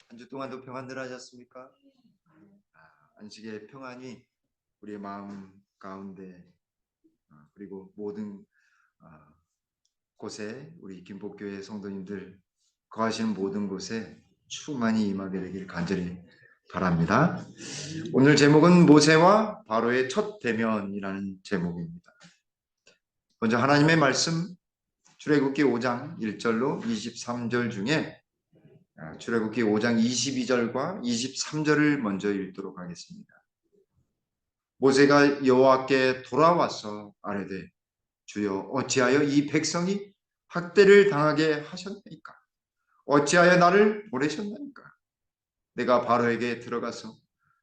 한 주 동안도 평안들 하셨습니까? 안식의 평안이 우리의 마음 가운데 그리고 모든 곳에 우리 김포교회 성도님들 거하시는 모든 곳에 충만히 임하게 되길 간절히 바랍니다. 오늘 제목은 모세와 바로의 첫 대면이라는 제목입니다. 먼저 하나님의 말씀 출애굽기 5장 1절로 23절 중에 출애굽기 5장 22절과 23절을 먼저 읽도록 하겠습니다. 모세가 여호와께 돌아와서 아뢰되 주여 어찌하여 이 백성이 학대를 당하게 하셨나이까? 어찌하여 나를 보내셨나이까? 내가 바로에게 들어가서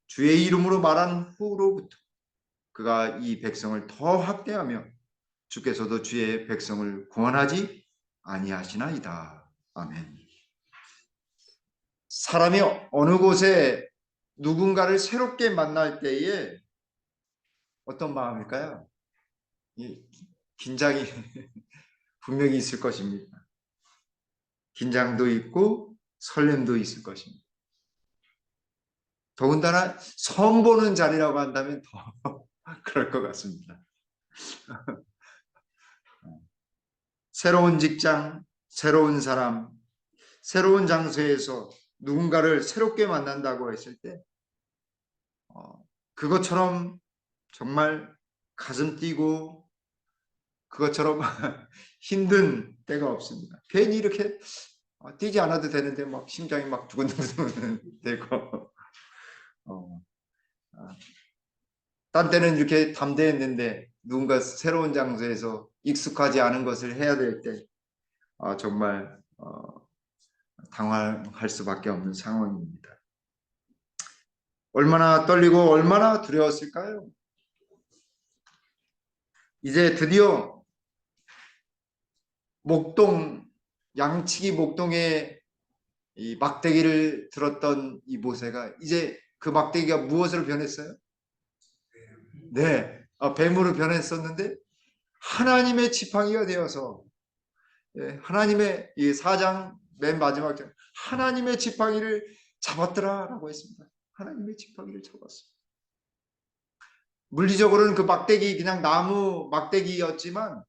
주의 이름으로 말한 후로부터 그가 이 백성을 더 학대하며 주께서도 주의 백성을 구원하지 아니하시나이다. 아멘. 사람이 어느 곳에 누군가를 새롭게 만날 때에 어떤 마음일까요? 긴장이 분명히 있을 것입니다. 긴장도 있고 설렘도 있을 것입니다. 더군다나 처음 보는 자리라고 한다면 더 그럴 것 같습니다. 새로운 직장, 새로운 사람, 새로운 장소에서 누군가를 새롭게 만난다고 했을 때 그것처럼 정말 가슴 뛰고 그것처럼 힘든 때가 없습니다. 괜히 이렇게 뛰지 않아도 되는데 막 심장이 막 두근두근 되고 딴 때는 이렇게 담대했는데 누군가 새로운 장소에서 익숙하지 않은 것을 해야 될 때 정말 당황할 수밖에 없는 상황입니다. 얼마나 떨리고 얼마나 두려웠을까요? 이제 드디어 목동 양치기 목동에 이 막대기를 들었던 이 모세가 이제 그 막대기가 무엇으로 변했어요? 네, 뱀으로 변했었는데 하나님의 지팡이가 되어서 하나님의 이 4장 맨 마지막 장 하나님의 지팡이를 잡았더라라고 했습니다. 하나님의 지팡이를 잡았어요. 물리적으로는 그 막대기 그냥 나무 막대기였지만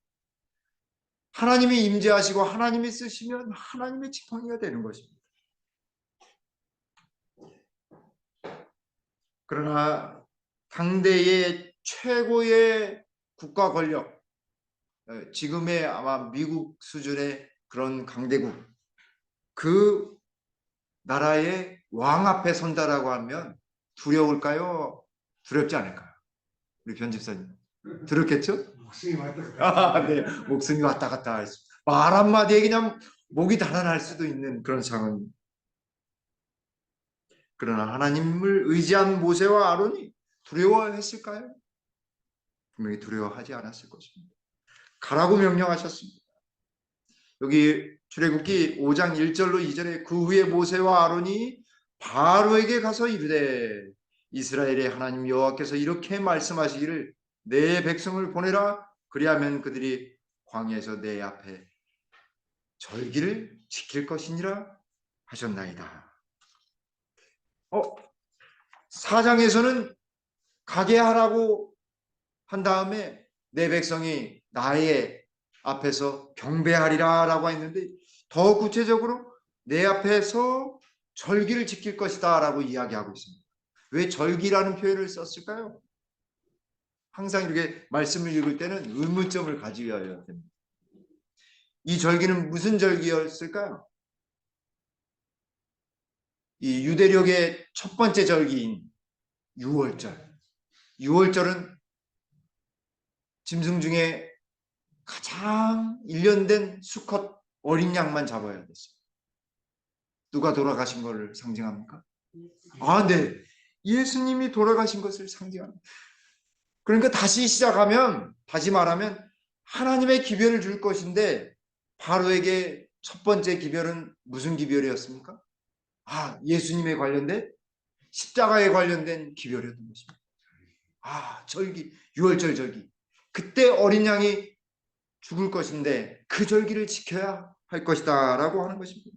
하나님이 임재하시고 하나님이 쓰시면 하나님의 지팡이가 되는 것입니다. 그러나 당대의 최고의 국가 권력, 지금의 아마 미국 수준의 그런 강대국, 그 나라의 왕 앞에 선다라고 하면 두려울까요? 두렵지 않을까요? 우리 편집사님 들었겠죠? 목숨이 왔다 갔다. 네, 목숨이 왔다 갔다 할 수, 말 한마디에 그냥 목이 달아날 수도 있는 그런 상황입니다. 그러나 하나님을 의지한 모세와 아론이 두려워했을까요? 분명히 두려워하지 않았을 것입니다. 가라고 명령하셨습니다. 여기 출애굽기 5장 1절로 2절에 그 후에 모세와 아론이 바로에게 가서 이르되 이스라엘의 하나님 여호와께서 이렇게 말씀하시기를 내 백성을 보내라 그리하면 그들이 광야에서 내 앞에 절기를 지킬 것이니라 하셨나이다. 4장에서는 가게 하라고 한 다음에 내 백성이 나의 앞에서 경배하리라 라고 했는데 더 구체적으로 내 앞에서 절기를 지킬 것이다 라고 이야기하고 있습니다. 왜 절기라는 표현을 썼을까요? 항상 이렇게 말씀을 읽을 때는 의문점을 가지어야 됩니다. 이 절기는 무슨 절기였을까요? 이 유대력의 첫 번째 절기인 6월절. 6월절은 짐승 중에 가장 일련된 수컷 어린 양만 잡아야 됐어요. 누가 돌아가신 것을 상징합니까? 네. 예수님이 돌아가신 것을 상징합니다. 그러니까 다시 시작하면, 다시 말하면 하나님의 기별을 줄 것인데 바로에게 첫 번째 기별은 무슨 기별이었습니까? 예수님에 관련된 십자가에 관련된 기별이었던 것입니다. 절기, 6월절 절기. 그때 어린 양이 죽을 것인데 그 절기를 지켜야 할 것이다 라고 하는 것입니다.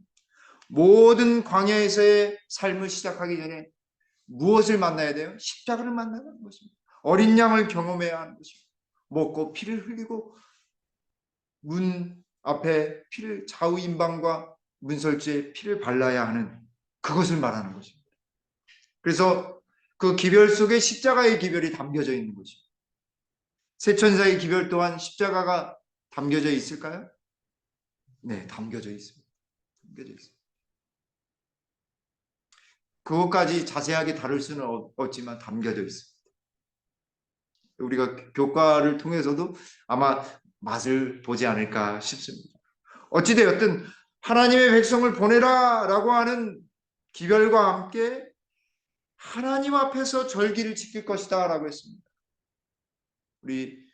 모든 광야에서의 삶을 시작하기 전에 무엇을 만나야 돼요? 십자가를 만나는 것입니다. 어린 양을 경험해야 하는 것입니다. 먹고 피를 흘리고 문 앞에 피를 좌우 임방과 문설주에 피를 발라야 하는 그것을 말하는 것입니다. 그래서 그 기별 속에 십자가의 기별이 담겨져 있는 것입니다. 세천사의 기별 또한 십자가가 담겨져 있을까요? 네, 담겨져 있습니다. 담겨져 있습니다. 그것까지 자세하게 다룰 수는 없지만 담겨져 있습니다. 우리가 교과를 통해서도 아마 맛을 보지 않을까 싶습니다. 어찌되었든 하나님의 백성을 보내라 라고 하는 기별과 함께 하나님 앞에서 절기를 지킬 것이다 라고 했습니다. 우리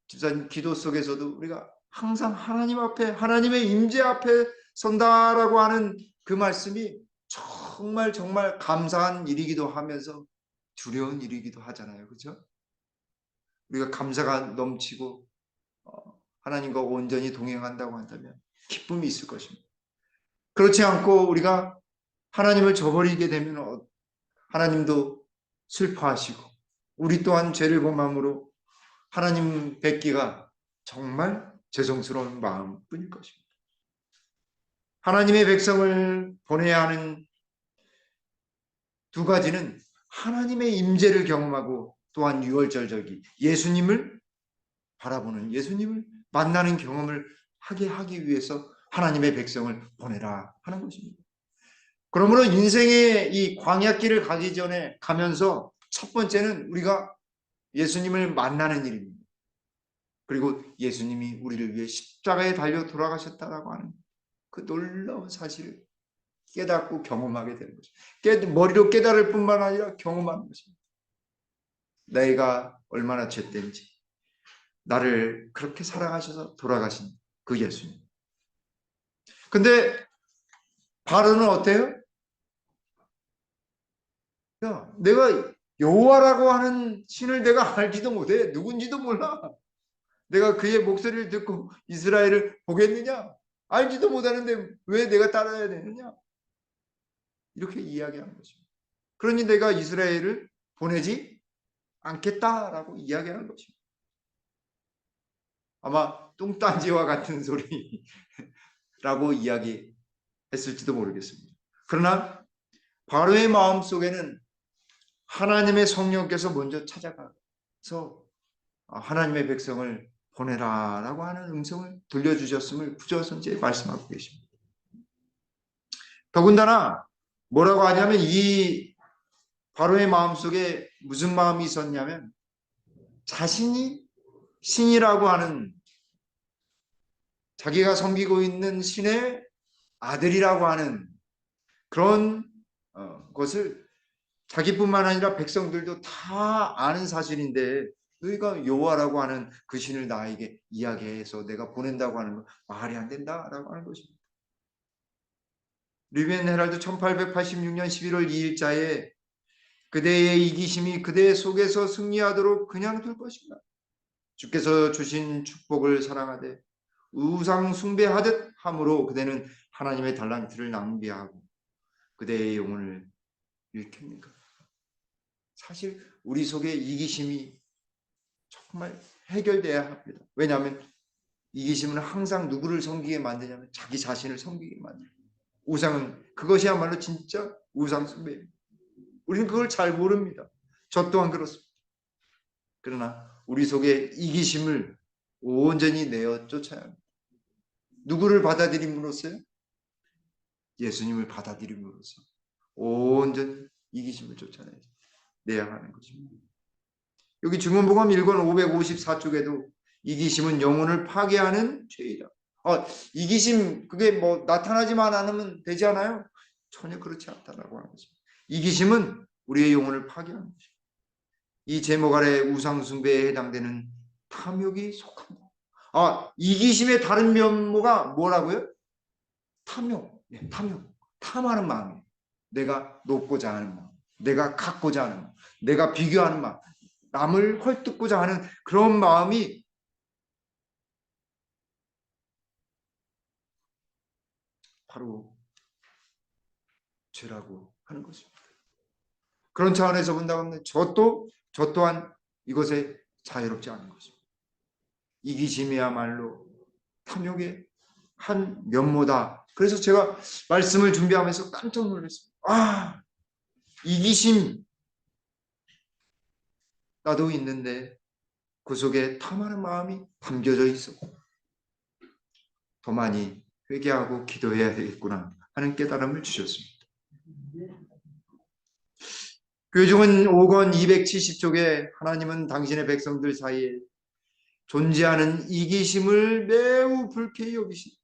집사님 기도 속에서도 우리가 항상 하나님 앞에 하나님의 임재 앞에 선다라고 하는 그 말씀이 정말 정말 감사한 일이기도 하면서 두려운 일이기도 하잖아요. 그렇죠? 우리가 감사가 넘치고 하나님과 온전히 동행한다고 한다면 기쁨이 있을 것입니다. 그렇지 않고 우리가 하나님을 저버리게 되면 하나님도 슬퍼하시고 우리 또한 죄를 범함으로 하나님 뵙기가 정말 죄송스러운 마음뿐일 것입니다. 하나님의 백성을 보내야 하는 두 가지는 하나님의 임재를 경험하고 또한 유월절절기 예수님을 바라보는 예수님을 만나는 경험을 하게 하기 위해서 하나님의 백성을 보내라 하는 것입니다. 그러므로 인생의 이 광야길을 가기 전에 가면서 첫 번째는 우리가 예수님을 만나는 일입니다. 그리고 예수님이 우리를 위해 십자가에 달려 돌아가셨다라고 하는 그 놀라운 사실을 깨닫고 경험하게 되는 거죠. 머리로 깨달을 뿐만 아니라 경험하는 것입니다. 내가 얼마나 죄된지 나를 그렇게 사랑하셔서 돌아가신 그 예수님. 근데 바로는 어때요? 야, 내가 여호와라고 하는 신을 내가 알지도 못해. 누군지도 몰라. 내가 그의 목소리를 듣고 이스라엘을 보겠느냐? 알지도 못하는데 왜 내가 따라야 되느냐? 이렇게 이야기하는 것입니다. 그러니 내가 이스라엘을 보내지 않겠다라고 이야기하는 것입니다. 아마 뚱딴지와 같은 소리라고 이야기했을지도 모르겠습니다. 그러나 바로의 마음 속에는 하나님의 성령께서 먼저 찾아가서 하나님의 백성을 보내라라고 하는 음성을 들려주셨음을 구절선지에 말씀하고 계십니다. 더군다나 뭐라고 하냐면 이 바로의 마음속에 무슨 마음이 있었냐면 자신이 신이라고 하는 자기가 섬기고 있는 신의 아들이라고 하는 그런 것을 자기뿐만 아니라 백성들도 다 아는 사실인데 너희가 여호와라고 하는 그 신을 나에게 이야기해서 내가 보낸다고 하는 건 말이 안 된다라고 하는 것입니다. 리비엔 헤럴드 1886년 11월 2일자에 그대의 이기심이 그대 속에서 승리하도록 그냥 둘 것인가. 주께서 주신 축복을 사랑하되 우상 숭배하듯 함으로 그대는 하나님의 달란트를 낭비하고 그대의 영혼을 잃겠는가. 사실 우리 속에 이기심이 정말 해결돼야 합니다. 왜냐하면 이기심은 항상 누구를 섬기게 만드냐면 자기 자신을 섬기게 만듭니다. 우상은 그것이야말로 진짜 우상 숭배입니다. 우리는 그걸 잘 모릅니다. 저 또한 그렇습니다. 그러나 우리 속에 이기심을 온전히 내어 쫓아야 합니다. 누구를 받아들임으로써요? 예수님을 받아들임으로써 온전히 이기심을 쫓아내야 하는 것입니다. 여기 증언복음 1권 554쪽에도 이기심은 영혼을 파괴하는 죄이다. 이기심 그게 뭐 나타나지만 않으면 되지 않아요? 전혀 그렇지 않다라고 하는 것입니다. 이기심은 우리의 영혼을 파괴하는 것입니다. 이 제목 아래 우상숭배에 해당되는 탐욕이 속한다. 이기심의 다른 면모가 뭐라고요? 탐욕. 네, 탐욕. 탐하는 마음이에요. 내가 높고자 하는 마음, 내가 갖고자 하는 마음, 내가 비교하는 마음, 남을 헐뜯고자 하는 그런 마음이 바로 죄라고 하는 것입니다. 그런 차원에서 본다면 저 또한 이것에 자유롭지 않은 것입니다. 이기심이야말로 탐욕의 한 면모다. 그래서 제가 말씀을 준비하면서 깜짝 놀랐습니다. 아, 이기심 나도 있는데 그 속에 탐하는 마음이 담겨져 있어. 더 많이 회개하고 기도해야 되겠구나 하는 깨달음을 주셨습니다. 교회종은 5권 270쪽에 하나님은 당신의 백성들 사이에 존재하는 이기심을 매우 불쾌히 여기신다.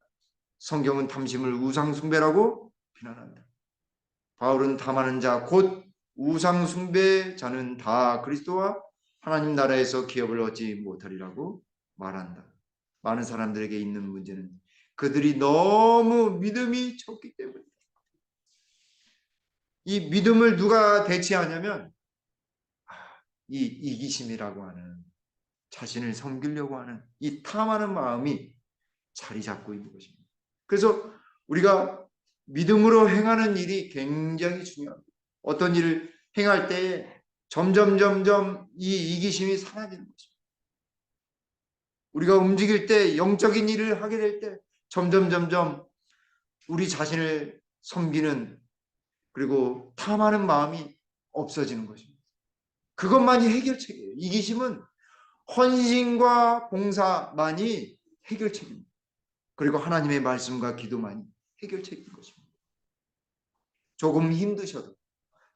성경은 탐심을 우상숭배라고 비난한다. 바울은 탐하는 자 곧 우상숭배자는 다 그리스도와 하나님 나라에서 기업을 얻지 못하리라고 말한다. 많은 사람들에게 있는 문제는 그들이 너무 믿음이 적기 때문이다. 이 믿음을 누가 대체하냐면 이 이기심이라고 하는 자신을 섬기려고 하는 이 탐하는 마음이 자리 잡고 있는 것입니다. 그래서 우리가 믿음으로 행하는 일이 굉장히 중요합니다. 어떤 일을 행할 때 점점 이 이기심이 사라지는 것입니다. 우리가 움직일 때 영적인 일을 하게 될 때 점점 우리 자신을 섬기는 그리고 탐하는 마음이 없어지는 것입니다. 그것만이 해결책이에요. 이기심은 헌신과 봉사만이 해결책입니다. 그리고 하나님의 말씀과 기도만이 해결책인 것입니다. 조금 힘드셔도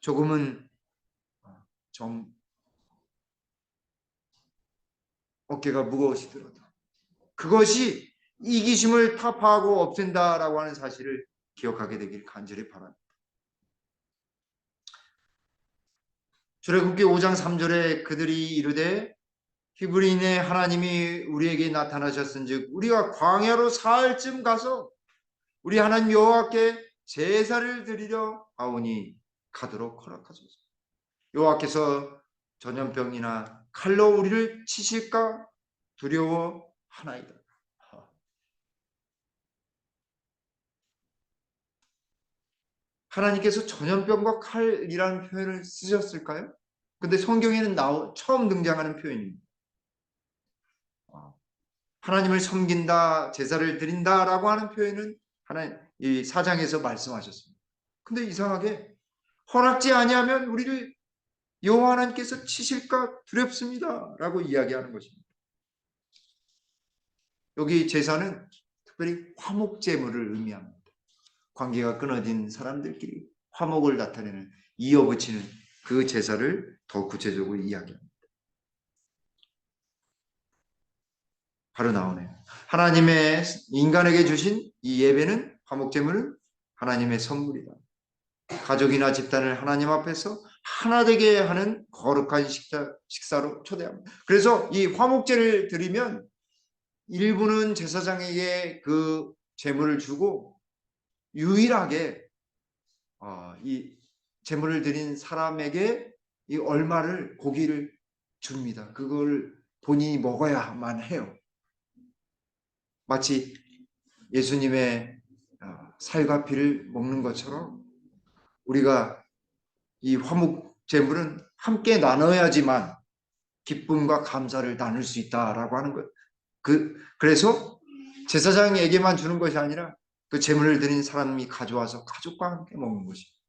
조금은 좀 어깨가 무거우시더라도 그것이 이기심을 타파하고 없앤다라고 하는 사실을 기억하게 되길 간절히 바랍니다. 출애굽기 5장 3절에 그들이 이르되 히브리인의 하나님이 우리에게 나타나셨은즉 우리가 광야로 사흘쯤 가서 우리 하나님 여호와께 제사를 드리려 하오니 가도록 허락하소서. 여호와께서 전염병이나 칼로 우리를 치실까 두려워하나이다. 하나님께서 전염병과 칼이라는 표현을 쓰셨을까요? 근데 성경에는 처음 등장하는 표현입니다. 하나님을 섬긴다, 제사를 드린다라고 하는 표현은 하나님 이 사장에서 말씀하셨습니다. 근데 이상하게 허락지 아니하면 우리를 여호와 하나님께서 치실까 두렵습니다라고 이야기하는 것입니다. 여기 제사는 특별히 화목제물을 의미합니다. 관계가 끊어진 사람들끼리 화목을 나타내는 이어붙이는 그 제사를 더 구체적으로 이야기합니다. 바로 나오네요. 하나님의 인간에게 주신 이 예배는 화목제물은 하나님의 선물이다. 가족이나 집단을 하나님 앞에서 하나 되게 하는 거룩한 식사로 초대합니다. 그래서 이 화목제를 드리면 일부는 제사장에게 그 제물을 주고 유일하게 이 제물을 드린 사람에게 이 얼마를 고기를 줍니다. 그걸 본인이 먹어야만 해요. 마치 예수님의 살과 피를 먹는 것처럼 우리가 이 화목 제물은 함께 나눠야지만 기쁨과 감사를 나눌 수 있다라고 하는 것. 그래서 제사장에게만 주는 것이 아니라 그 제물을 드린 사람이 가져와서 가족과 함께 먹는 것입니다.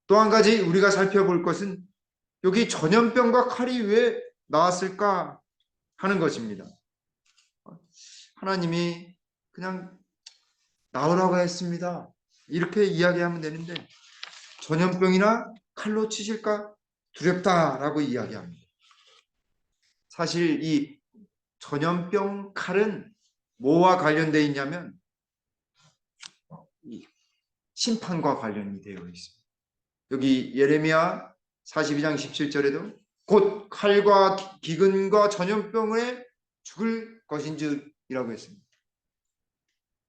또 한 가지 우리가 살펴볼 것은 여기 전염병과 칼이 왜 나왔을까 하는 것입니다. 하나님이 그냥 나오라고 했습니다. 이렇게 이야기하면 되는데 전염병이나 칼로 치실까 두렵다라고 이야기합니다. 사실 이 전염병 칼은 뭐와 관련되어 있냐면 심판과 관련이 되어 있습니다. 여기 예레미야 42장 17절에도 곧 칼과 기근과 전염병에 죽을 것인지라고 했습니다.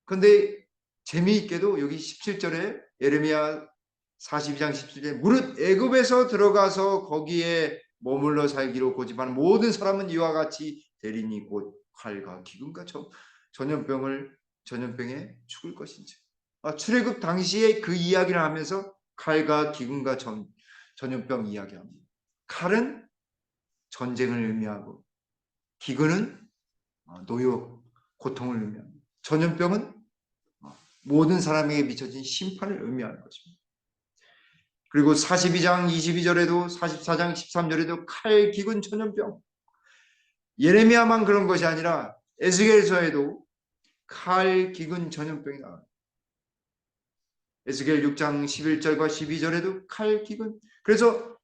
그런데 재미있게도 여기 17절에 예레미야 42장 17절에 무릇 애굽에서 들어가서 거기에 머물러 살기로 고집하는 모든 사람은 이와 같이 되리니 곧 칼과 기근과 전염병을 전염병에 죽을 것인지. 출애굽 당시에 그 이야기를 하면서 칼과 기근과 전염병 이야기합니다. 칼은 전쟁을 의미하고 기근은 노역, 고통을 의미합니다. 전염병은 모든 사람에게 미쳐진 심판을 의미하는 것입니다. 그리고 42장 22절에도 44장 13절에도 칼, 기근, 전염병. 예레미야만 그런 것이 아니라 에스겔서에도 칼, 기근, 전염병이 나와요. 에스겔 6장 11절과 12절에도 칼, 기근. 그래서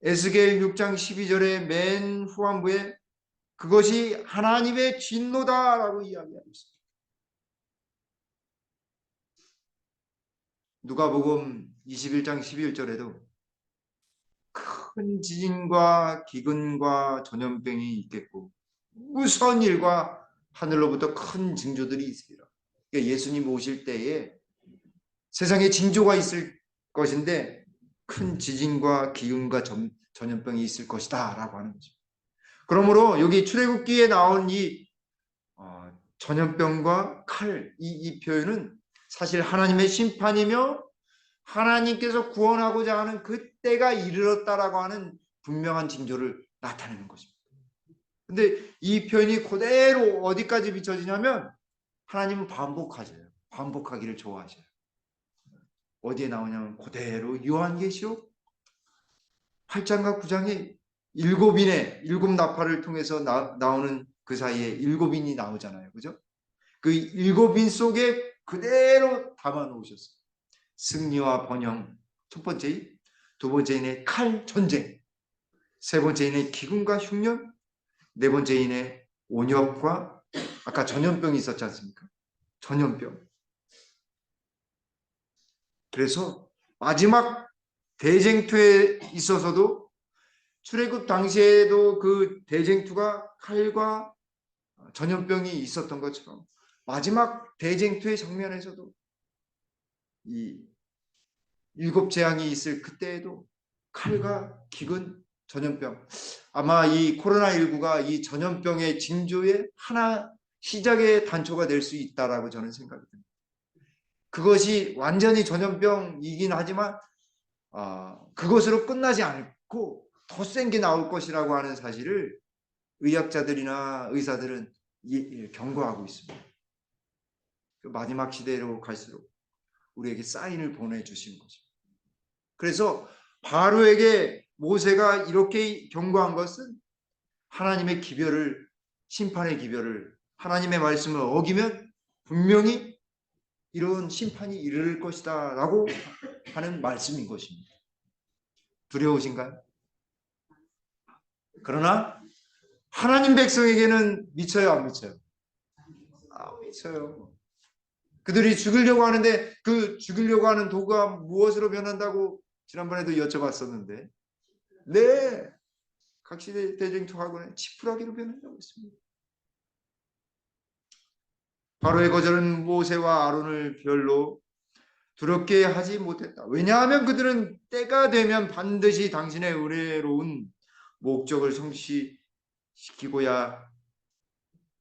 에스겔 6장 12절의 맨 후반부에 그것이 하나님의 진노다라고 이야기하고 있습니다. 누가복음 21장 11절에도 큰 지진과 기근과 전염병이 있겠고 무서운 일과 하늘로부터 큰 징조들이 있으리라. 그러니까 예수님 오실 때에 세상에 징조가 있을 것인데 큰 지진과 기근과 전염병이 있을 것이다 라고 하는 거죠. 그러므로 여기 출애굽기에 나온 이 전염병과 칼, 이 표현은 사실 하나님의 심판이며 하나님께서 구원하고자 하는 그때가 이르렀다라고 하는 분명한 징조를 나타내는 것입니다. 근데 이 표현이 그대로 어디까지 비춰지냐면 하나님은 반복하셔요. 반복하기를 좋아하셔요. 어디에 나오냐면 그대로 요한계시록 8장과 9장에 일곱 나팔을 통해서 나오는 그 사이에 7인이 나오잖아요. 그죠? 그 7인 속에 그대로 담아 놓으셨어요. 승리와 번영, 첫 번째, 두 번째인의 칼, 전쟁, 세 번째인의 기근과 흉년, 네 번째인의 온역과 아까 전염병이 있었지 않습니까? 전염병. 그래서 마지막 대쟁투에 있어서도 출애굽 당시에도 그 대쟁투가 칼과 전염병이 있었던 것처럼 마지막 대쟁투의 장면에서도 이 7재앙이 있을 그때에도 칼과 기근, 전염병. 아마 이 코로나19가 이 전염병의 징조의 하나 시작의 단초가 될 수 있다라고 저는 생각이 듭니다. 그것이 완전히 전염병이긴 하지만 그것으로 끝나지 않고 더 센 게 나올 것이라고 하는 사실을 의학자들이나 의사들은 경고하고 있습니다. 마지막 시대로 갈수록 우리에게 사인을 보내주신 거죠. 그래서 바로에게 모세가 이렇게 경고한 것은 하나님의 기별을, 심판의 기별을, 하나님의 말씀을 어기면 분명히 이런 심판이 이를 것이다 라고 하는 말씀인 것입니다. 두려우신가요? 그러나 하나님 백성에게는 미쳐요, 안 미쳐요? 미쳐요. 그들이 죽이려고 하는데 그 죽이려고 하는 도구가 무엇으로 변한다고 지난번에도 여쭤봤었는데, 네, 각시대 대쟁투하고는 지푸라기로 변한다고 했습니다. 바로의 거절은 모세와 아론을 별로 두렵게 하지 못했다. 왜냐하면 그들은 때가 되면 반드시 당신의 은혜로운 목적을 성취시키고야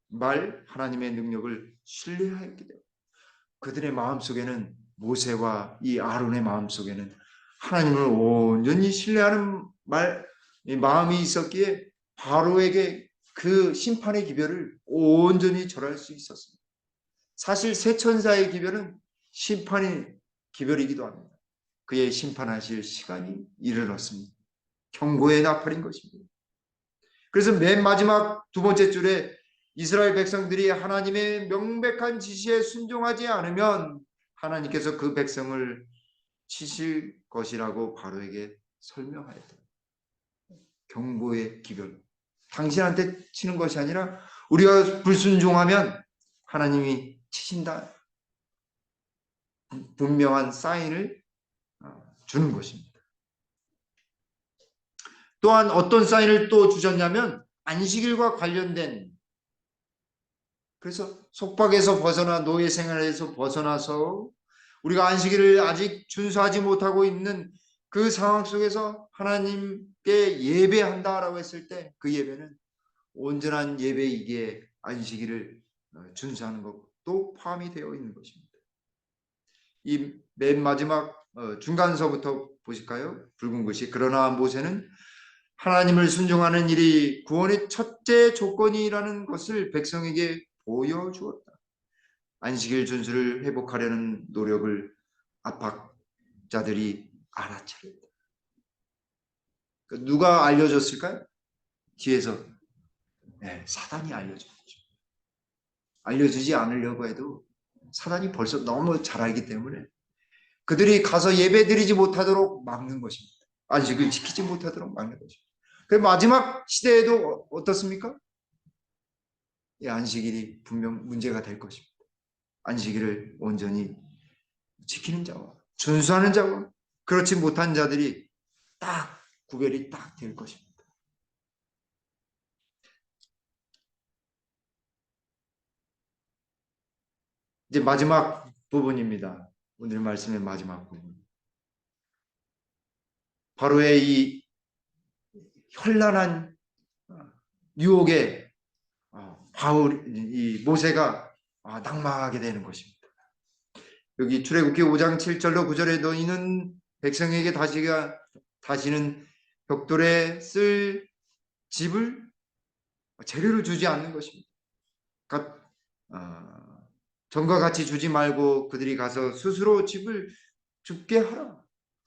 말 하나님의 능력을 신뢰하였기 때문에 그들의 마음속에는, 모세와 이 아론의 마음속에는 하나님을 온전히 신뢰하는 마음이 있었기에 바로에게 그 심판의 기별을 온전히 절할 수 있었습니다. 사실 새 천사의 기별은 심판의 기별이기도 합니다. 그의 심판하실 시간이 이르렀습니다. 경고의 나팔인 것입니다. 그래서 맨 마지막 두 번째 줄에 이스라엘 백성들이 하나님의 명백한 지시에 순종하지 않으면 하나님께서 그 백성을 치실 것이라고 바로에게 설명하였다. 경고의 기별. 당신한테 치는 것이 아니라 우리가 불순종하면 하나님이 치신다. 분명한 사인을 주는 것입니다. 또한 어떤 사인을 또 주셨냐면 안식일과 관련된, 그래서 속박에서 벗어나 노예 생활에서 벗어나서 우리가 안식일을 아직 준수하지 못하고 있는 그 상황 속에서 하나님께 예배한다라고 했을 때 그 예배는 온전한 예배이기에 안식일을 준수하는 것, 것도 포함이 되어 있는 것입니다. 이 맨 마지막 중간서부터 보실까요? 붉은 글씨. 그러나 모세는 하나님을 순종하는 일이 구원의 첫째 조건이라는 것을 백성에게 보여주었다. 안식일 준수를 회복하려는 노력을 압박자들이 알아차렸다. 누가 알려줬을까요? 뒤에서 사단이 알려줬죠. 알려주지 않으려고 해도 사단이 벌써 너무 잘 알기 때문에 그들이 가서 예배드리지 못하도록 막는 것입니다. 안식을 지키지 못하도록 막는 것입니다. 그 마지막 시대에도 어떻습니까? 이 안식일이 분명 문제가 될 것입니다. 안식일을 온전히 지키는 자와 준수하는 자와 그렇지 못한 자들이 딱 구별이 딱 될 것입니다. 이제 마지막 부분입니다. 오늘 말씀의 마지막 부분. 바로의 이 현란한 유혹에 이 모세가 낙마하게 되는 것입니다. 여기 출애굽기 5장 7절로 9절에 너희는 백성에게 다시는 벽돌에 쓸 집을 재료를 주지 않는 것입니다. 그러니까 전과 같이 주지 말고 그들이 가서 스스로 집을 줍게 하라.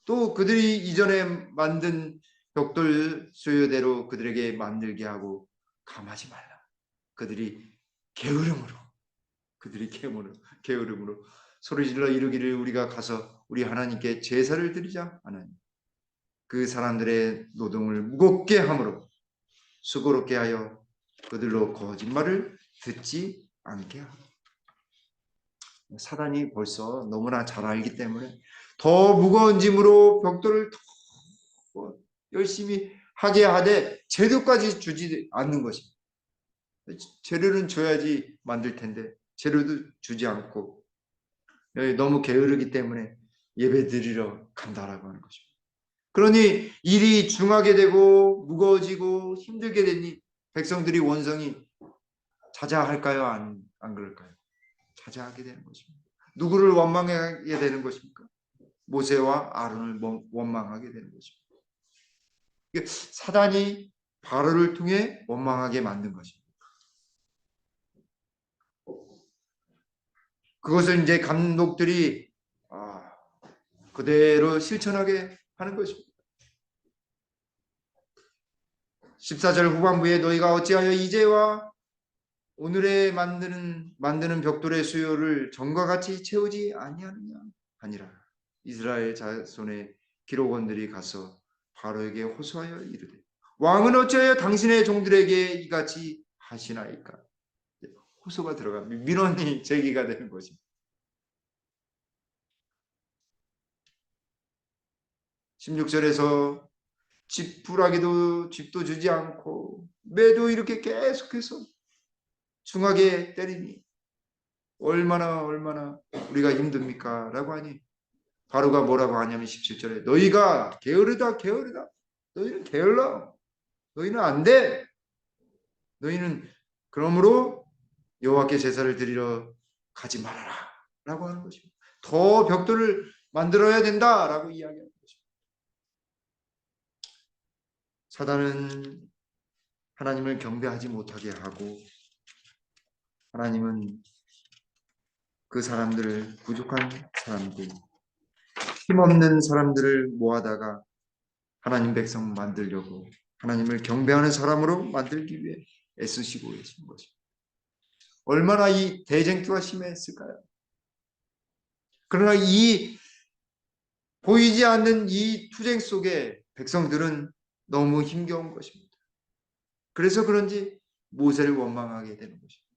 또 그들이 이전에 만든 벽돌 수요대로 그들에게 만들게 하고 감하지 말라. 그들이 게으름으로 소리질러 이르기를 우리가 가서 우리 하나님께 제사를 드리자 하나니 그 사람들의 노동을 무겁게 함으로 수고롭게 하여 그들로 거짓말을 듣지 않게 하라. 사단이 벌써 너무나 잘 알기 때문에 더 무거운 짐으로 벽돌을 더 열심히 하게 하되 재료까지 주지 않는 것입니다. 재료는 줘야지 만들 텐데 재료도 주지 않고 너무 게으르기 때문에 예배 드리러 간다라고 하는 것입니다. 그러니 일이 중하게 되고 무거워지고 힘들게 되니 백성들이 원성이 자자할까요? 안 그럴까요? 자자하게 되는 것입니다. 누구를 원망하게 되는 것입니까? 모세와 아론을 원망하게 되는 것입니다. 사단이 바로를 통해 원망하게 만든 것입니다. 그것을 이제 감독들이 그대로 실천하게 하는 것입니다. 14절 후반부에 너희가 어찌하여 이제와 오늘에 만드는 벽돌의 수요를 전과 같이 채우지 아니하느냐 하니라. 이스라엘 자손의 기록원들이 가서 바로에게 호소하여 이르되 왕은 어찌하여 당신의 종들에게 이같이 하시나이까. 호소가 들어가 민원이 제기가 되는 것입니다. 16절에서 집불하기도 집도 주지 않고 매도 이렇게 계속해서 중하게 때리니 얼마나 우리가 힘듭니까? 라고 하니 바로가 뭐라고 하냐면 17절에 너희가 게으르다 너희는 게을러 너희는 안 돼 너희는 그러므로 여호와께 제사를 드리러 가지 말아라 라고 하는 것입니다. 더 벽돌을 만들어야 된다라고 이야기하는 것입니다. 사단은 하나님을 경배하지 못하게 하고 하나님은 그 사람들을 부족한 사람들 힘없는 사람들을 모아다가 하나님 백성 만들려고 하나님을 경배하는 사람으로 만들기 위해 애쓰시고 계신 것입니다. 얼마나 이 대쟁투가 심했을까요? 그러나 이 보이지 않는 이 투쟁 속에 백성들은 너무 힘겨운 것입니다. 그래서 그런지 모세를 원망하게 되는 것입니다.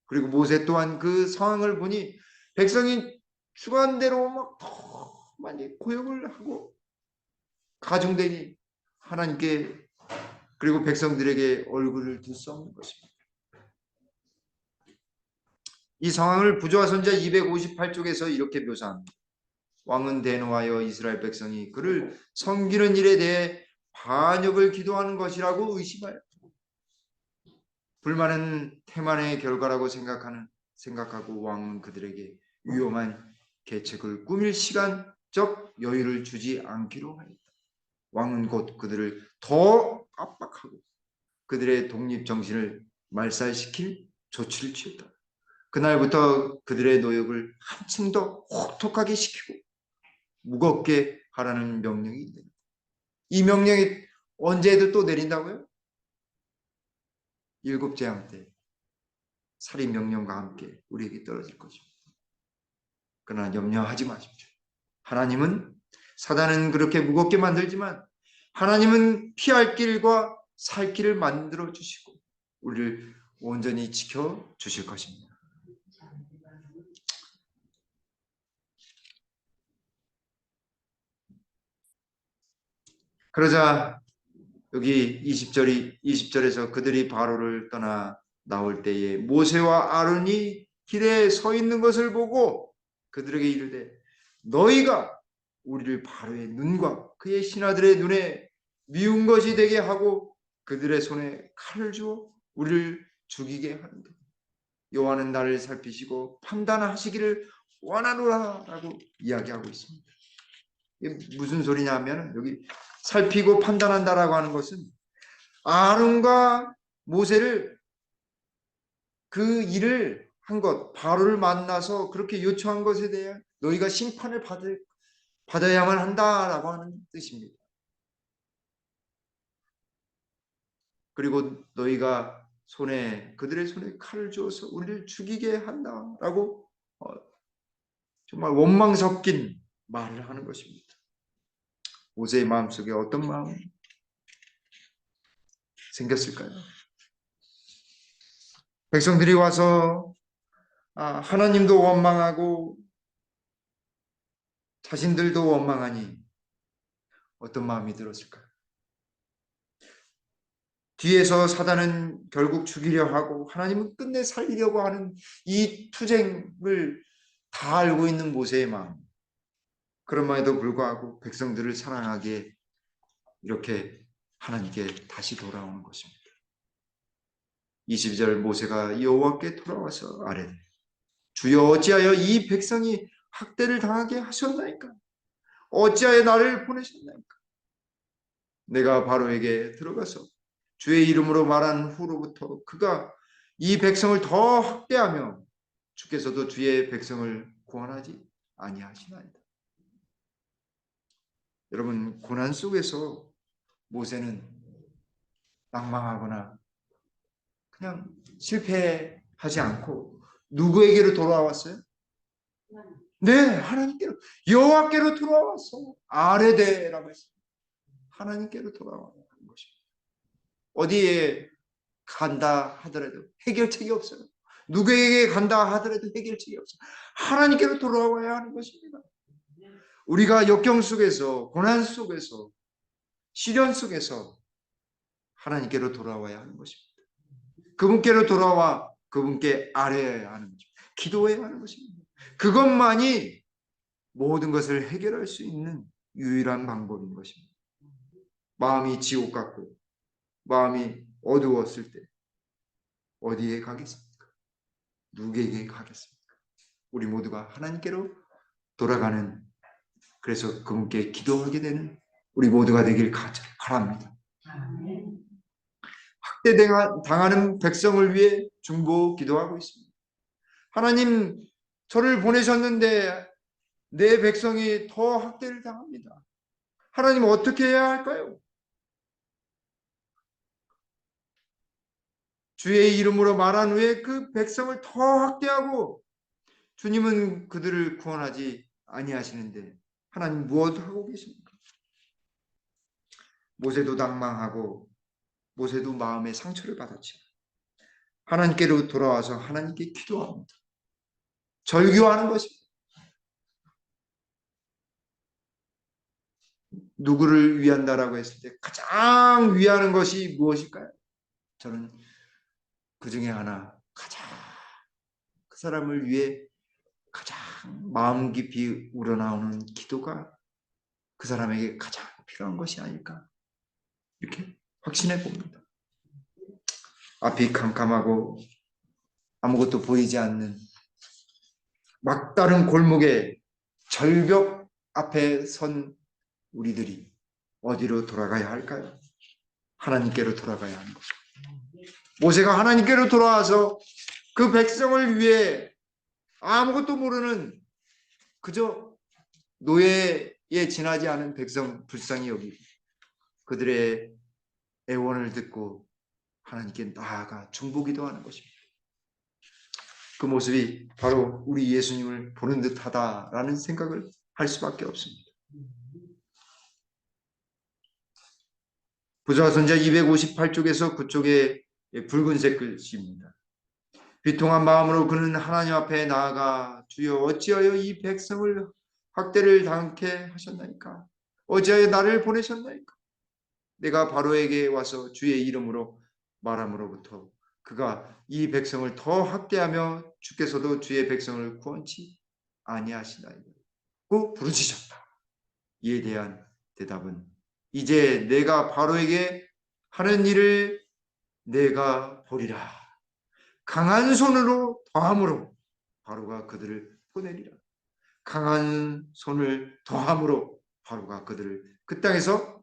그리고 모세 또한 그 상황을 보니 백성이 주관대로 막 더 많이 고용을 하고 가중되니 하나님께 그리고 백성들에게 얼굴을 들 수 없는 것입니다. 이 상황을 부조화 선지자 258쪽에서 이렇게 묘사합니다. 왕은 대노하여 이스라엘 백성이 그를 섬기는 일에 대해 반역을 기도하는 것이라고 의심하여 불만은 태만의 결과라고 생각하는 생각하고 왕은 그들에게 위험한 계책을 꾸밀 시간적 여유를 주지 않기로 하였다. 왕은 곧 그들을 더 압박하고 그들의 독립정신을 말살시킬 조치를 취했다. 그날부터 그들의 노역을 한층 더 혹독하게 시키고 무겁게 하라는 명령이 내린다. 이 명령이 언제도 또 내린다고요? 일곱 재앙 때 살인 명령과 함께 우리에게 떨어질 것입니다. 그러나 염려하지 마십시오. 하나님은 사단은 그렇게 무겁게 만들지만 하나님은 피할 길과 살 길을 만들어 주시고 우리를 온전히 지켜 주실 것입니다. 그러자 여기 20절에서 그들이 바로를 떠나 나올 때에 모세와 아론이 길에 서 있는 것을 보고 그들에게 이르되 너희가 우리를 바로의 눈과 그의 신하들의 눈에 미운 것이 되게 하고 그들의 손에 칼을 주어 우리를 죽이게 하는데 여호와는 나를 살피시고 판단하시기를 원하노라라고 이야기하고 있습니다. 이게 무슨 소리냐 하면 여기 살피고 판단한다라고 하는 것은 아론과 모세를 그 일을 한 것, 바로를 만나서 그렇게 요청한 것에 대해 너희가 심판을 받아야만 한다라고 하는 뜻입니다. 그리고 너희가 그들의 손에 칼을 주어서 우리를 죽이게 한다라고 정말 원망 섞인 말을 하는 것입니다. 모세의 마음속에 어떤 마음이 생겼을까요? 백성들이 와서 하나님도 원망하고 자신들도 원망하니 어떤 마음이 들었을까요? 뒤에서 사단은 결국 죽이려 하고 하나님은 끝내 살리려고 하는 이 투쟁을 다 알고 있는 모세의 마음. 그럼에도 불구하고 백성들을 사랑하게 이렇게 하나님께 다시 돌아오는 것입니다. 22절 모세가 여호와께 돌아와서 아뢰되 주여 어찌하여 이 백성이 학대를 당하게 하셨나이까? 어찌하여 나를 보내셨나이까? 내가 바로에게 들어가서 주의 이름으로 말한 후로부터 그가 이 백성을 더 학대하며 주께서도 주의 백성을 구원하지 아니하시나이다. 여러분 고난 속에서 모세는 낭망하거나 그냥 실패하지 않고 누구에게로 돌아왔어요? 네, 하나님께로 여호와께로 돌아왔어. 아뢰되라고 했습니다. 하나님께로 돌아와는 것입니다. 어디에 간다 하더라도 해결책이 없어요. 누구에게 간다 하더라도 해결책이 없어요. 하나님께로 돌아와야 하는 것입니다. 우리가 역경 속에서 고난 속에서 시련 속에서 하나님께로 돌아와야 하는 것입니다. 그분께로 돌아와 그분께 아뢰어야 하는 것입니다. 기도해야 하는 것입니다. 그것만이 모든 것을 해결할 수 있는 유일한 방법인 것입니다. 마음이 지옥 같고 마음이 어두웠을 때 어디에 가겠습니까? 누구에게 가겠습니까? 우리 모두가 하나님께로 돌아가는 그래서 그분께 기도하게 되는 우리 모두가 되길 바랍니다. 학대당하는 백성을 위해 중보 기도하고 있습니다. 하나님 저를 보내셨는데 내 백성이 더 학대를 당합니다. 하나님 어떻게 해야 할까요? 주의 이름으로 말한 후에 그 백성을 더 학대하고 주님은 그들을 구원하지 아니하시는데 하나님 무엇 하고 계십니까? 모세도 낭망하고 모세도 마음의 상처를 받았죠. 하나님께로 돌아와서 하나님께 기도합니다. 절규하는 것입니다. 누구를 위한다라고 했을 때 가장 위하는 것이 무엇일까요? 저는 그 중에 하나 가장 그 사람을 위해 가장 마음 깊이 우러나오는 기도가 그 사람에게 가장 필요한 것이 아닐까 이렇게 확신해 봅니다. 앞이 캄캄하고 아무것도 보이지 않는 막다른 골목에 절벽 앞에 선 우리들이 어디로 돌아가야 할까요? 하나님께로 돌아가야 하는 것입니다. 모세가 하나님께로 돌아와서 그 백성을 위해 아무것도 모르는 그저 노예에 지나지 않은 백성 불쌍히 여기고 그들의 애원을 듣고 하나님께 나아가 중보기도하는 것입니다. 그 모습이 바로 우리 예수님을 보는 듯하다라는 생각을 할 수밖에 없습니다. 부자선자 258쪽에서 9쪽에 붉은색 글씨입니다. 비통한 마음으로 그는 하나님 앞에 나아가 주여 어찌하여 이 백성을 학대를 당케 하셨나이까? 어찌하여 나를 보내셨나이까? 내가 바로에게 와서 주의 이름으로 말함으로부터 그가 이 백성을 더 학대하며 주께서도 주의 백성을 구원치 아니하시나이고 부르짖었다. 이에 대한 대답은 이제 내가 바로에게 하는 일을 내가 보리라. 강한 손으로 더함으로 바로가 그들을 보내리라. 강한 손을 더함으로 바로가 그들을 그 땅에서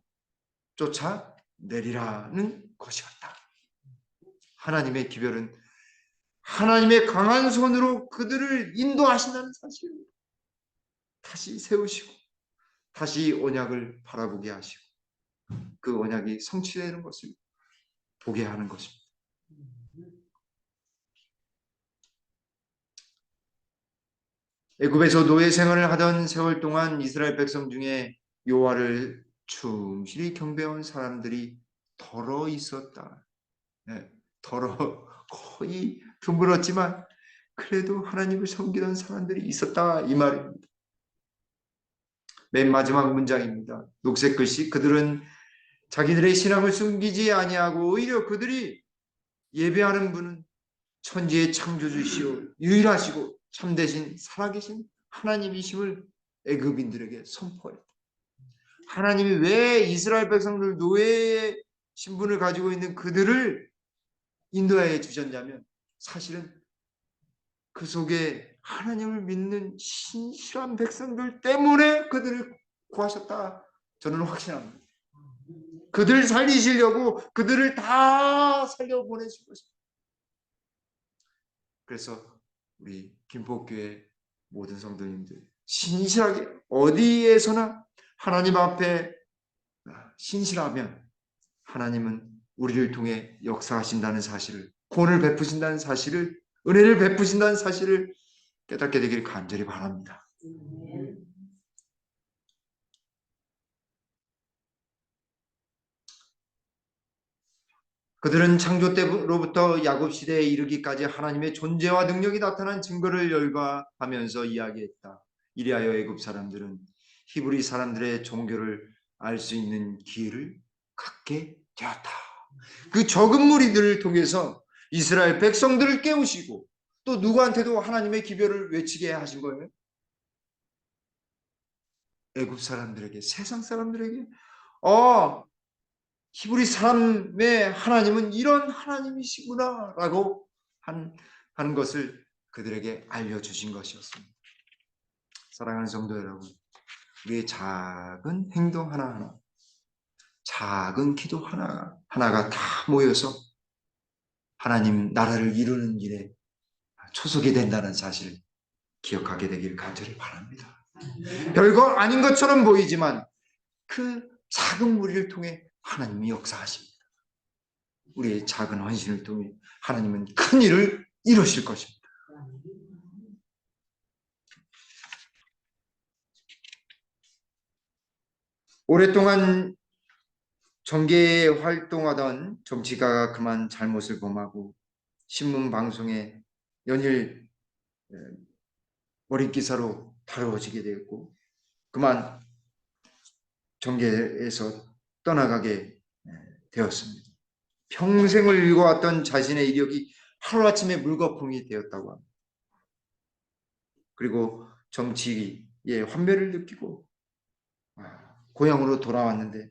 쫓아내리라는 것이었다. 하나님의 기별은 하나님의 강한 손으로 그들을 인도하신다는 사실을 다시 세우시고 다시 언약을 바라보게 하시고 그 언약이 성취되는 것을 보게 하는 것입니다. 애굽에서 노예 생활을 하던 세월 동안 이스라엘 백성 중에 여호와를 충실히 경배한 사람들이 덜어 있었다. 네, 거의 드물었지만 그래도 하나님을 섬기던 사람들이 있었다 이 말입니다. 맨 마지막 문장입니다. 녹색 글씨 그들은 자기들의 신앙을 숨기지 아니하고 오히려 그들이 예배하는 분은 천지의 창조주시오 유일하시고 참되신 살아계신 하나님이심을 애굽인들에게 선포했다. 하나님이 왜 이스라엘 백성들 노예의 신분을 가지고 있는 그들을 인도하여 주셨냐면 사실은 그 속에 하나님을 믿는 신실한 백성들 때문에 그들을 구하셨다. 저는 확신합니다. 그들 살리시려고 그들을 다 살려보내신 것입니다. 그래서 우리 김포교회 모든 성도님들 신실하게 어디에서나 하나님 앞에 신실하면 하나님은 우리를 통해 역사하신다는 사실을, 구원을 베푸신다는 사실을, 은혜를 베푸신다는 사실을 깨닫게 되길 간절히 바랍니다. 그들은 창조 때로부터 야곱 시대에 이르기까지 하나님의 존재와 능력이 나타난 증거를 열거하면서 이야기했다. 이리하여 애굽 사람들은 히브리 사람들의 종교를 알 수 있는 기회를 갖게 되었다. 그 적은 무리들을 통해서 이스라엘 백성들을 깨우시고 또 누구한테도 하나님의 기별을 외치게 하신 거예요. 애굽 사람들에게, 세상 사람들에게 히브리 사람의 하나님은 이런 하나님이시구나 라고 하는 것을 그들에게 알려주신 것이었습니다. 사랑하는 성도 여러분, 우리의 작은 행동 하나하나, 작은 기도 하나가 다 모여서 하나님 나라를 이루는 일에 초석이 된다는 사실을 기억하게 되길 간절히 바랍니다. 별거 아닌 것처럼 보이지만 그 작은 무리를 통해 하나님이 역사하십니다. 우리의 작은 헌신을 통해 하나님은 큰 일을 이루실 것입니다. 오랫동안 정계에 활동하던 정치가가 그만 잘못을 범하고 신문 방송에 연일 머릿 기사로 다뤄지게 되었고 그만 정계에서 떠나가게 되었습니다. 평생을 읽어왔던 자신의 이력이 하루아침에 물거품이 되었다고 합니다. 그리고 정치의 환멸을 느끼고 고향으로 돌아왔는데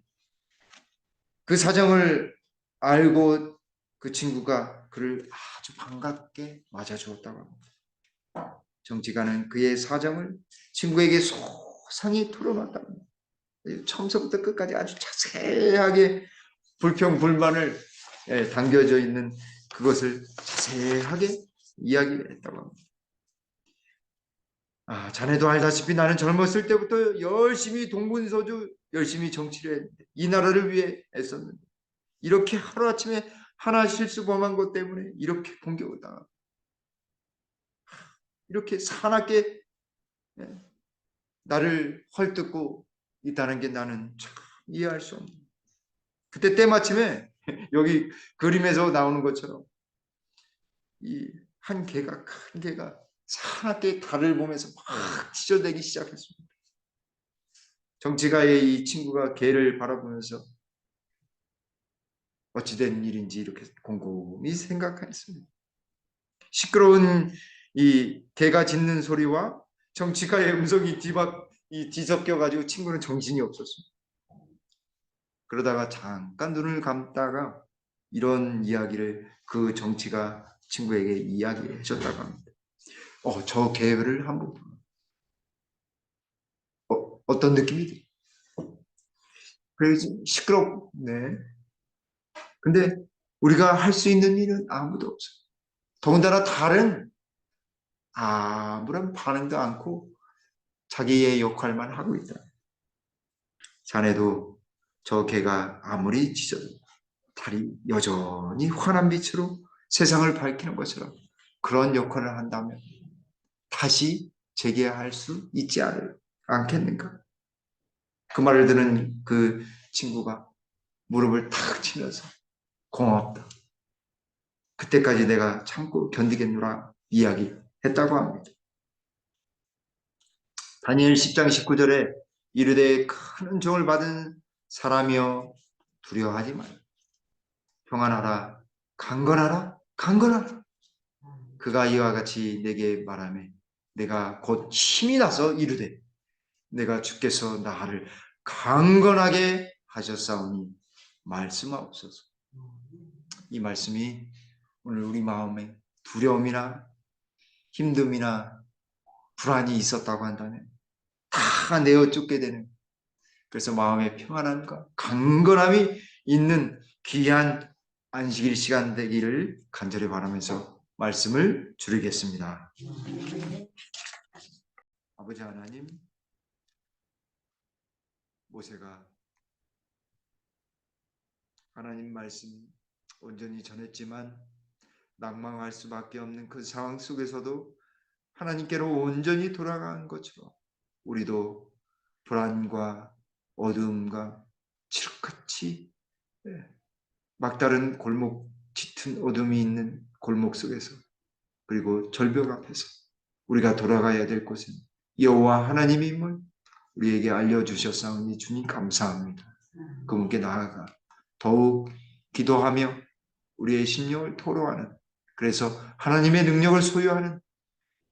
그 사정을 알고 그 친구가 그를 아주 반갑게 맞아주었다고 합니다. 정치가는 그의 사정을 친구에게 소상히 털어놨답니다. 처음부터 끝까지 아주 자세하게 불평 불만을 담겨져 있는 그것을 자세하게 이야기했다고 합니다. 자네도 알다시피 나는 젊었을 때부터 열심히 동분서주 열심히 정치를 했는데 이 나라를 위해 애썼는데 이렇게 하루아침에 하나 실수 범한 것 때문에 이렇게 공격을 당하고 이렇게 사납게 나를 헐뜯고 있다는 게 나는 참 이해할 수 없는. 그때 때마침에 여기 그림에서 나오는 것처럼 이 한 개가 큰 개가 사납게 달을 보면서 막 찢어대기 시작했습니다. 정치가의 이 친구가 개를 바라보면서 어찌된 일인지 이렇게 곰곰이 생각했습니다. 시끄러운 이 개가 짖는 소리와 정치가의 음성이 뒤섞여가지고 친구는 정신이 없었습니다. 그러다가 잠깐 눈을 감다가 이런 이야기를 그 정치가 친구에게 이야기해 줬다고 합니다. 저 개를 한번 어떤 느낌이지? 그래서 시끄럽네. 근데 우리가 할 수 있는 일은 아무도 없어요. 더군다나 달은 아무런 반응도 않고 자기의 역할만 하고 있다. 자네도 저 개가 아무리 짖어도 달이 여전히 환한 빛으로 세상을 밝히는 것처럼 그런 역할을 한다면 다시 재개할 수 있지 않겠는가? 그 말을 들은 그 친구가 무릎을 탁 치면서 고맙다. 그때까지 내가 참고 견디겠노라 이야기했다고 합니다. 다니엘 10장 19절에 이르되 큰 은총을 받은 사람이여 두려워하지 말라. 평안하라. 강건하라. 강건하라. 그가 이와 같이 내게 말하며 내가 곧 힘이 나서 이르되 내가 주께서 나를 강건하게 하셨사오니 말씀하옵소서. 이 말씀이 오늘 우리 마음에 두려움이나 힘듦이나 불안이 있었다고 한다면 다 내어 쫓게 되는, 그래서 마음의 평안함과 강건함이 있는 귀한 안식일 시간 되기를 간절히 바라면서 말씀을 줄이겠습니다. 아버지 하나님, 모세가 하나님 말씀 온전히 전했지만 낭망할 수밖에 없는 그 상황 속에서도 하나님께로 온전히 돌아간 것처럼 우리도 불안과 어두움과 칠흑같이 막다른 골목, 짙은 어둠이 있는 골목 속에서 그리고 절벽 앞에서 우리가 돌아가야 될 곳은 여호와 하나님임을 우리에게 알려주셨사오니 주님 감사합니다. 그분께 나아가 더욱 기도하며 우리의 심령을 토로하는, 그래서 하나님의 능력을 소유하는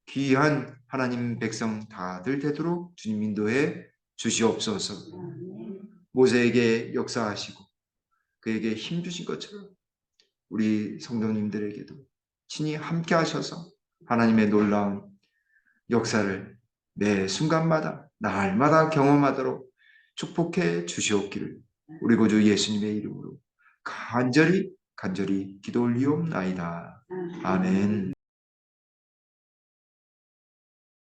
귀한 하나님 백성 다들 되도록 주님 인도해 주시옵소서. 모세에게 역사하시고 그에게 힘 주신 것처럼 우리 성도님들에게도 친히 함께 하셔서 하나님의 놀라운 역사를 매 순간마다 날마다 경험하도록 축복해 주시옵기를 우리 구주 예수님의 이름으로 간절히 기도 올리옵나이다. 아멘.